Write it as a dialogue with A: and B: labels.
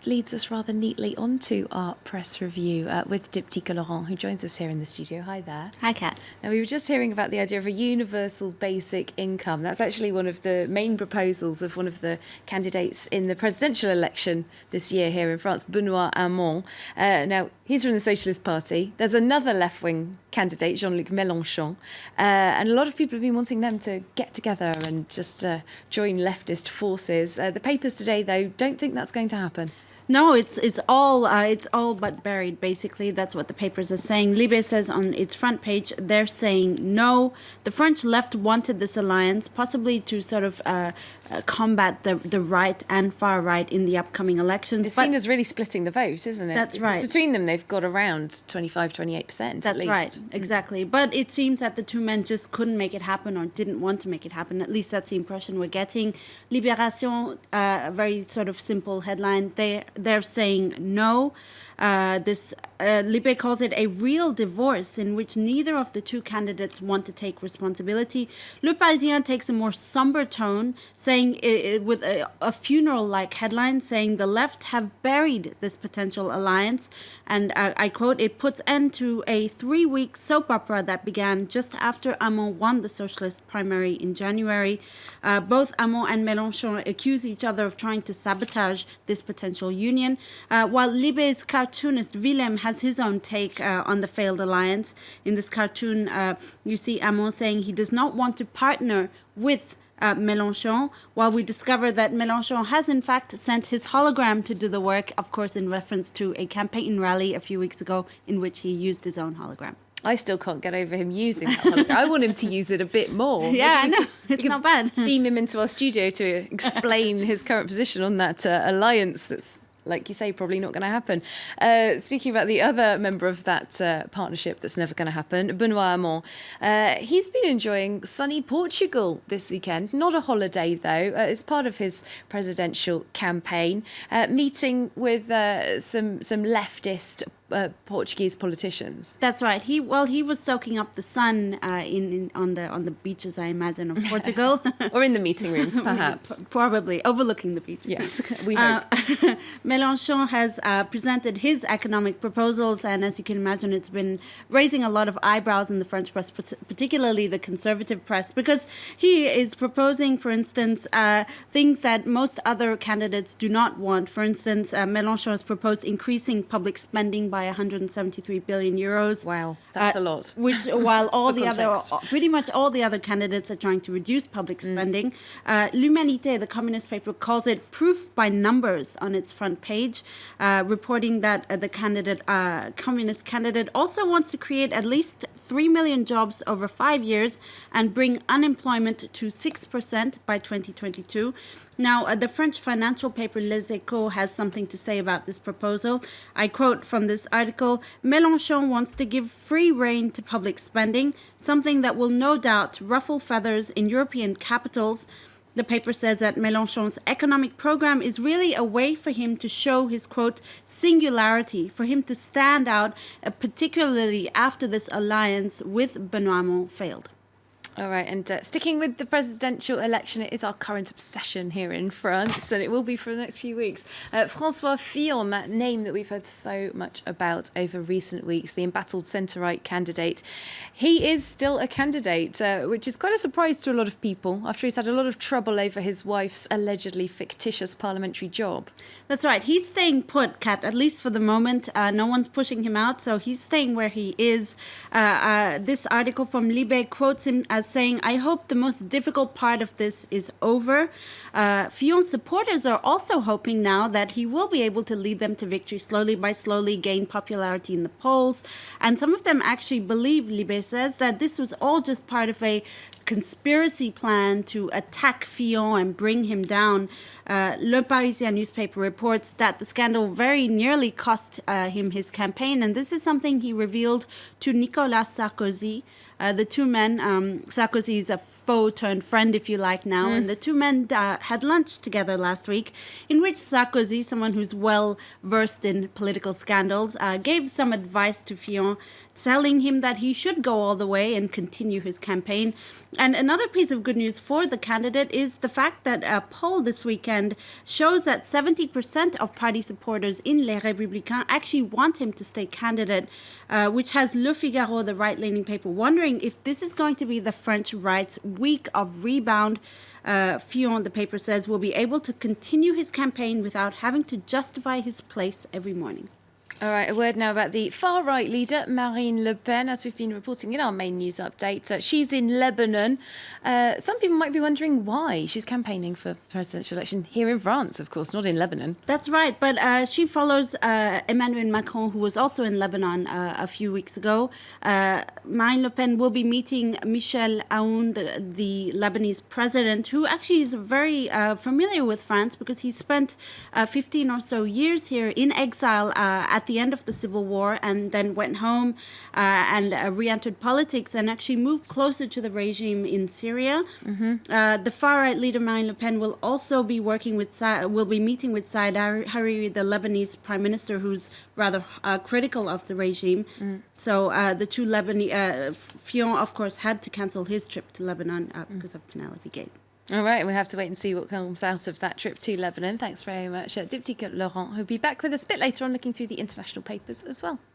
A: leads us rather neatly onto our press review with Diptyque Laurent, who joins us here in the studio. Hi there.
B: Hi, Kat.
A: Now, we were just hearing about the idea of a universal basic income. That's actually one of the main proposals of one of the candidates in the presidential election this year here in France, Benoît Hamon. Now, he's from the Socialist Party. There's another left-wing candidate, Jean-Luc Melenchon, and a lot of people have been wanting them to get together and just join leftist forces. The papers today, though, don't think that's going to happen.
B: No, it's all but buried. Basically, that's what the papers are saying. Libé says on its front page they're saying no. The French left wanted this alliance, possibly to sort of combat the right and far right in the upcoming elections.
A: It's seen as really splitting the vote, isn't it?
B: That's right.
A: Because between them, they've got around 25-28%.
B: That's right, exactly. But it seems that the two men just couldn't make it happen or didn't want to make it happen. At least that's the impression we're getting. Libération, a very sort of simple headline. They're saying no. Libé calls it a real divorce in which neither of the two candidates want to take responsibility. Le Parisien takes a more somber tone, saying with a funeral-like headline, saying the left have buried this potential alliance. And I quote, it puts end to a 3-week soap opera that began just after Hamon won the socialist primary in January. Both Hamon and Mélenchon accuse each other of trying to sabotage this potential union, while Libé's cartoonist Willem has his own take on the failed alliance. In this cartoon, you see Hamon saying he does not want to partner with Mélenchon, while we discover that Mélenchon has in fact sent his hologram to do the work, of course in reference to a campaign rally a few weeks ago in which he used his own hologram.
A: I still can't get over him using that hologram. I want him to use it a bit more.
B: Yeah, I know. It's not bad.
A: Beam him into our studio to explain his current position on that alliance that's, like you say, probably not going to happen. Speaking about the other member of that partnership that's never going to happen, Benoît Hamon, he's been enjoying sunny Portugal this weekend. Not a holiday, though. It's part of his presidential campaign, meeting with some leftist Portuguese politicians.
B: That's right. He was soaking up the sun on the beaches, I imagine, of Portugal,
A: or in the meeting rooms, perhaps.
B: Probably overlooking the beaches.
A: Yes, we hope.
B: Mélenchon has presented his economic proposals, and as you can imagine, it's been raising a lot of eyebrows in the French press, particularly the conservative press, because he is proposing, for instance, things that most other candidates do not want. For instance, Mélenchon has proposed increasing public spending by 173 billion euros.
A: Wow, that's a lot.
B: Which, while pretty much all the other candidates are trying to reduce public spending. L'Humanité, the communist paper, calls it proof by numbers on its front page, reporting that the communist candidate also wants to create at least 3 million jobs over 5 years and bring unemployment to 6% by 2022. Now, the French financial paper Les Echos has something to say about this proposal. I quote from this article, Mélenchon wants to give free rein to public spending, something that will no doubt ruffle feathers in European capitals. The paper says that Mélenchon's economic program is really a way for him to show his, quote, singularity, for him to stand out, particularly after this alliance with Benoît Hamon failed.
A: All right, and sticking with the presidential election, it is our current obsession here in France, and it will be for the next few weeks. François Fillon, that name that we've heard so much about over recent weeks, the embattled centre-right candidate, he is still a candidate, which is quite a surprise to a lot of people after he's had a lot of trouble over his wife's allegedly fictitious parliamentary job. That's right. He's staying put, Kat, at least for the moment. No one's pushing him out, so he's staying where he is. This article from Libé quotes him as saying, I hope the most difficult part of this is over. Fillon's supporters are also hoping now that he will be able to lead them to victory slowly by slowly, gain popularity in the polls. And some of them actually believe, Libé says, that this was all just part of a conspiracy plan to attack Fillon and bring him down. Le Parisien newspaper reports that the scandal very nearly cost him his campaign, and this is something he revealed to Nicolas Sarkozy. The two men, Sarkozy is a
B: foe turned friend, if you like, now. And the two men had lunch together last week, in which Sarkozy, someone who's well versed in political scandals, gave some advice to Fillon, telling him that he should go all the way and continue his campaign. And another piece of good news for the candidate is the fact that a poll this weekend shows that 70% of party supporters in Les Républicains actually want him to stay candidate, which has Le Figaro, the right-leaning paper, wondering if this is going to be the French right's week of rebound. Fillon, the paper says, will be able to continue his campaign without having to justify his place every morning.
A: All right, a word now about the far-right leader, Marine Le Pen, as we've been reporting in our main news update. She's in Lebanon. Some people might be wondering why she's campaigning for presidential election here in France, of course, not in Lebanon.
B: That's right, but she follows Emmanuel Macron, who was also in Lebanon a few weeks ago. Marine Le Pen will be meeting Michel Aoun, the Lebanese president, who actually is very familiar with France because he spent 15 or so years here in exile at the end of the civil war, and then went home and re-entered politics and actually moved closer to the regime in Syria. The far-right leader Marine Le Pen will also be meeting with Saad Hariri, the Lebanese prime minister, who's rather critical of the regime. So the two Lebanese, Fillon, of course, had to cancel his trip to Lebanon because of Penelopegate.
A: All right, we have to wait and see what comes out of that trip to Lebanon. Thanks very much, Diptyque Laurent, who'll be back with us a bit later on looking through the international papers as well.